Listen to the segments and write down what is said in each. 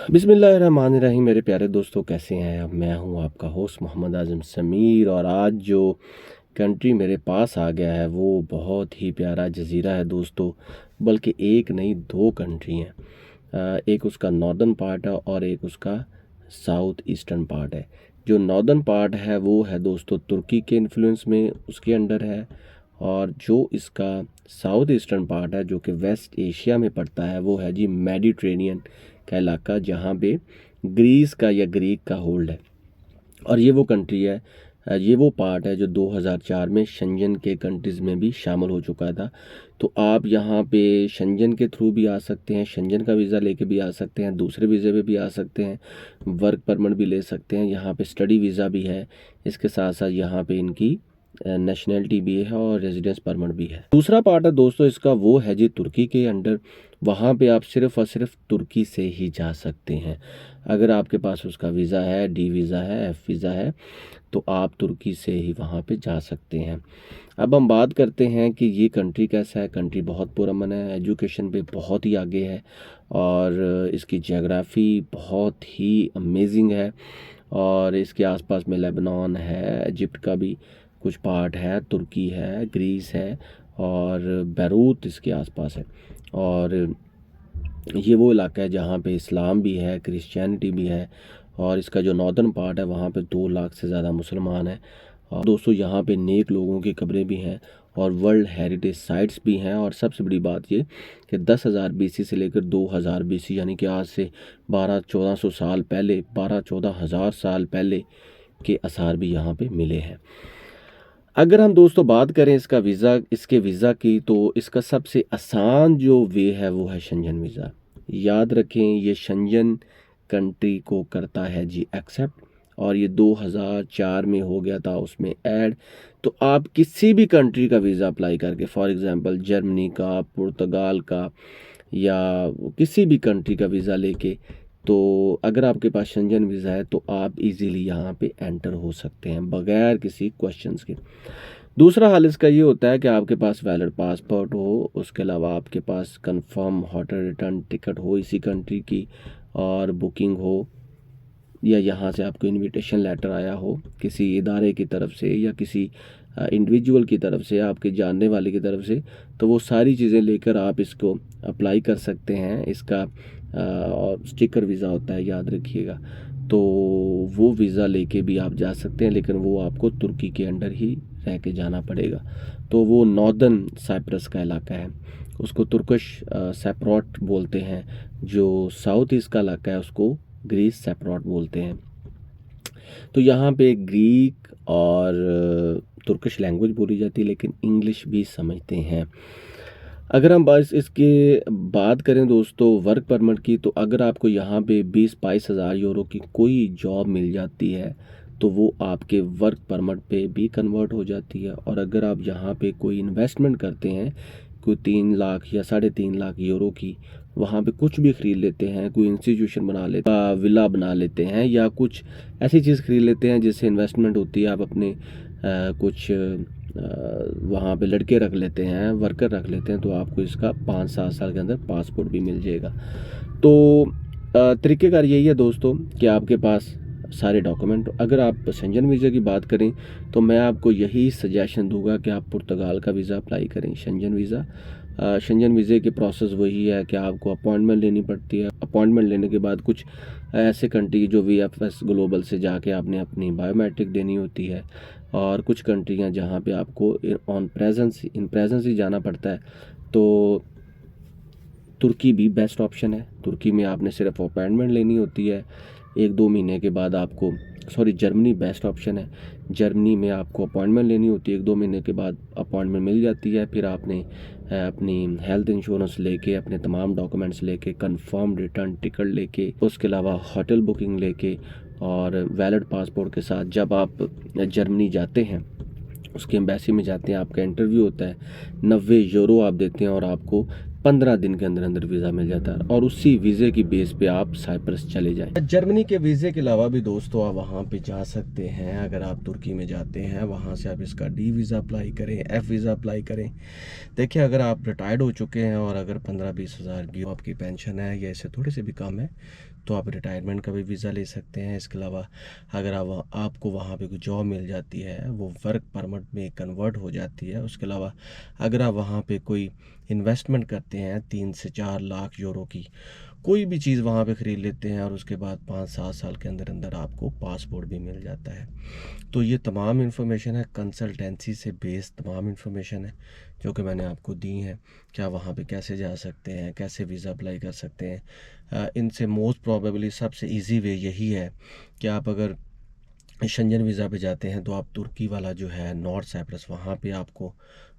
बिस्मिल्लाहिर्रहमानिर्रहीम। मेरे प्यारे दोस्तों, कैसे हैं आप? मैं हूं आपका होस्ट मोहम्मद आज़म समीर, और आज जो कंट्री मेरे पास आ गया है वो बहुत ही प्यारा जजीरा है दोस्तों। बल्कि एक नहीं, दो कंट्री हैं। एक उसका नॉर्दर्न पार्ट है और एक उसका साउथ ईस्टर्न पार्ट है। जो नॉर्दर्न पार्ट है वो है दोस्तों तुर्की के इन्फ्लुएंस में उसके अंडर है, और जो इसका साउथ ईस्टर्न पार्ट है जो कि वेस्ट एशिया में पड़ता है वो है जी मेडिटेरेनियन का इलाका, जहाँ पे ग्रीस का या ग्रीक का होल्ड है। और ये वो कंट्री है, ये वो पार्ट है जो 2004 में शेंजन के कंट्रीज़ में भी शामिल हो चुका था। तो आप यहाँ पे शेंजन के थ्रू भी आ सकते हैं, शेंजन का वीज़ा लेके भी आ सकते हैं, दूसरे वीज़े पे भी आ सकते हैं, वर्क परमिट भी ले सकते हैं, यहाँ पे स्टडी वीज़ा भी है। इसके साथ साथ यहाँ पे इनकी नेशनैलिटी भी है और रेजिडेंस परमिट भी है। दूसरा पार्ट है दोस्तों इसका, वो है जी तुर्की के अंडर। वहाँ पे आप सिर्फ़ और सिर्फ तुर्की से ही जा सकते हैं। अगर आपके पास उसका वीज़ा है, डी वीज़ा है, एफ वीज़ा है, तो आप तुर्की से ही वहाँ पे जा सकते हैं। अब हम बात करते हैं कि ये कंट्री कैसा है। कंट्री बहुत पुरअमन है, एजुकेशन पे बहुत ही आगे है, और इसकी जियोग्राफ़ी बहुत ही अमेजिंग है। और इसके आसपास में लेबनान है, इजिप्ट का भी कुछ पार्ट है, तुर्की है, ग्रीस है, और बैरूत इसके आसपास है। और ये वो इलाका है जहाँ पे इस्लाम भी है, क्रिश्चियनिटी भी है। और इसका जो नॉर्दर्न पार्ट है वहाँ पे 2 लाख से ज़्यादा मुसलमान हैं। और दोस्तों यहाँ पे नेक लोगों की कब्रें भी हैं और वर्ल्ड हेरिटेज साइट्स भी हैं। और सबसे बड़ी बात ये कि 10,000 बीसी से लेकर 2000 बीसी, यानी कि आज से 1200-1400 साल पहले, 12-14 हज़ार साल पहले के आसार भी यहाँ पे मिले हैं। अगर हम दोस्तों बात करें इसके वीज़ा की, तो इसका सबसे आसान जो वे है वो है शेंजन वीज़ा। याद रखें, ये शेंजन कंट्री को करता है जी एक्सेप्ट, और ये 2004 में हो गया था उसमें ऐड। तो आप किसी भी कंट्री का वीज़ा अप्लाई करके, फॉर एग्जांपल जर्मनी का, पुर्तगाल का, या किसी भी कंट्री का वीज़ा लेके, तो अगर आपके पास शेंजन वीज़ा है तो आप इजीली यहाँ पे एंटर हो सकते हैं बगैर किसी क्वेश्चंस के। दूसरा हाल इसका ये होता है कि आपके पास वैलिड पासपोर्ट हो, उसके अलावा आपके पास कंफर्म होटल रिटर्न टिकट हो इसी कंट्री की, और बुकिंग हो, या यहाँ से आपको इनविटेशन लेटर आया हो किसी इदारे की तरफ से या किसी इंडिविजुअल की तरफ से, आपके जानने वाले की तरफ से। तो वो सारी चीज़ें लेकर आप इसको अप्लाई कर सकते हैं। इसका स्टिकर वीज़ा होता है, याद रखिएगा। तो वो वीज़ा लेके भी आप जा सकते हैं, लेकिन वो आपको तुर्की के अंडर ही रह के जाना पड़ेगा। तो वो नॉर्दर्न साइप्रस का इलाका है, उसको तुर्किश सैप्रोट बोलते हैं। जो साउथ ईस्ट का इलाका है उसको ग्रीस सैप्रोट बोलते हैं। तो यहाँ पे ग्रीक और तुर्किश लैंग्वेज बोली जाती है, लेकिन इंग्लिश भी समझते हैं। अगर हम बस इसके बात करें दोस्तों वर्क परमिट की, तो अगर आपको यहाँ पे 20-22 हज़ार यूरो की कोई जॉब मिल जाती है तो वो आपके वर्क परमिट पे भी कन्वर्ट हो जाती है। और अगर आप यहाँ पे कोई इन्वेस्टमेंट करते हैं, कोई 3 लाख या 3.5 लाख यूरो की, वहाँ पे कुछ भी ख़रीद लेते हैं, कोई इंस्टीट्यूशन बना लेते हैं, विला बना लेते हैं, या कुछ ऐसी चीज़ ख़रीद लेते हैं जिससे इन्वेस्टमेंट होती है, आप अपने कुछ वहाँ पे लड़के रख लेते हैं, वर्कर रख लेते हैं, तो आपको इसका 5-7 साल के अंदर पासपोर्ट भी मिल जाएगा। तो तरीक़ेकार यही है दोस्तों कि आपके पास सारे डॉक्यूमेंट। अगर आप शेंजन वीज़ा की बात करें तो मैं आपको यही सजेशन दूंगा कि आप पुर्तगाल का वीज़ा अप्लाई करें, शेंजन वीज़ा। शेंजन वीज़े की प्रोसेस वही है कि आपको अपॉइंटमेंट लेनी पड़ती है। अपॉइंटमेंट लेने के बाद कुछ ऐसे कंट्री जो VFS ग्लोबल से जाके आपने अपनी बायोमेट्रिक देनी होती है, और कुछ कंट्रियाँ जहाँ पे आपको इन प्रेजेंस ही जाना पड़ता है। तो तुर्की भी बेस्ट ऑप्शन है। तुर्की में आपने सिर्फ अपॉइंटमेंट लेनी होती है, 1-2 महीने के बाद आपको, जर्मनी बेस्ट ऑप्शन है। जर्मनी में आपको अपॉइंटमेंट लेनी होती है, 1-2 महीने के बाद अपॉइंटमेंट मिल जाती है। फिर आपने अपनी हेल्थ इंश्योरेंस लेके, अपने तमाम डॉक्यूमेंट्स लेके, कंफर्म रिटर्न टिकट लेके, उसके अलावा होटल बुकिंग लेके, और वैलिड पासपोर्ट के साथ जब आप जर्मनी जाते हैं, उसकी एम्बेसी में जाते हैं, आपका इंटरव्यू होता है, 90 यूरो आप देते हैं और आपको 15 दिन के अंदर अंदर वीज़ा मिल जाता है और उसी वीज़े की बेस पे आप साइप्रस चले जाएं। जर्मनी के वीज़े के अलावा भी दोस्तों आप वहाँ पे जा सकते हैं। अगर आप तुर्की में जाते हैं वहाँ से आप इसका डी वीज़ा अप्लाई करें, एफ़ वीज़ा अप्लाई करें। देखिए अगर आप रिटायर्ड हो चुके हैं और अगर 15-20 हज़ार की आपकी पेंशन है या इससे थोड़ी सी भी कम है तो आप रिटायरमेंट का भी वीज़ा ले सकते हैं। इसके अलावा अगर आपको वहाँ पे कोई जॉब मिल जाती है वो वर्क परमिट में कन्वर्ट हो जाती है। उसके अलावा अगर आप वहाँ पे कोई इन्वेस्टमेंट करते हैं 3 से 4 लाख यूरो की, कोई भी चीज़ वहाँ पे ख़रीद लेते हैं और उसके बाद 5-7 साल के अंदर अंदर आपको पासपोर्ट भी मिल जाता है। तो ये तमाम इन्फॉर्मेशन है, कंसल्टेंसी से बेस्ड तमाम इन्फॉर्मेशन है जो कि मैंने आपको दी हैं। क्या वहाँ पे कैसे जा सकते हैं, कैसे वीज़ा अप्लाई कर सकते हैं। इनसे मोस्ट प्रॉबेबली सबसे इजी वे यही है कि आप अगर शेंजन वीज़ा पे जाते हैं तो आप तुर्की वाला जो है नॉर्थ साइप्रस, वहाँ पे आपको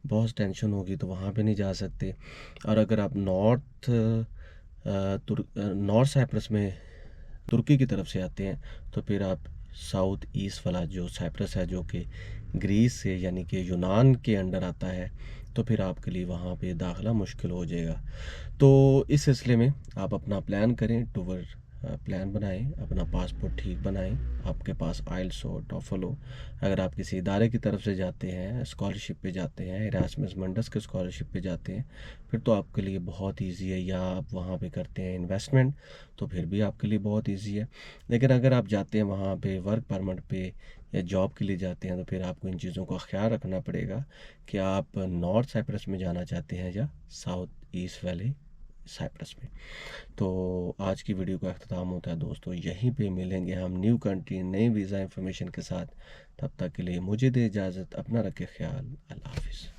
बहुत टेंशन होगी तो वहाँ पे नहीं जा सकते। और अगर आप नॉर्थ साइप्रस में तुर्की की तरफ से आते हैं तो फिर आप साउथ ईस्ट वाला जो साइप्रस है जो कि ग्रीस से यानी कि यूनान के अंडर आता है, तो फिर आपके लिए वहाँ पे दाखिला मुश्किल हो जाएगा। तो इस सिलसिले में आप अपना प्लान करें, टूर प्लान बनाएं, अपना पासपोर्ट ठीक बनाएं, आपके पास आइल्स हो, टॉफल हो। अगर आप किसी इदारे की तरफ से जाते हैं, स्कॉलरशिप पे जाते हैं, इरास्मस मंडस के स्कॉलरशिप पे जाते हैं, फिर तो आपके लिए बहुत ईजी है। या आप वहाँ पे करते हैं इन्वेस्टमेंट तो फिर भी आपके लिए बहुत ईजी है। लेकिन अगर आप जाते हैं वहाँ पे वर्क परमिट पे या जॉब के लिए जाते हैं तो फिर आपको इन चीज़ों का ख्याल रखना पड़ेगा कि आप नॉर्थ साइप्रस में जाना चाहते हैं या साउथ ईस्ट वाले साइप्रस में। तो आज की वीडियो का अख्ताम होता है दोस्तों, यहीं पे मिलेंगे हम न्यू कंट्री नई वीज़ा इंफॉर्मेशन के साथ। तब तक के लिए मुझे दे इजाज़त, अपना रखें ख्याल, अल्लाह हाफिज़।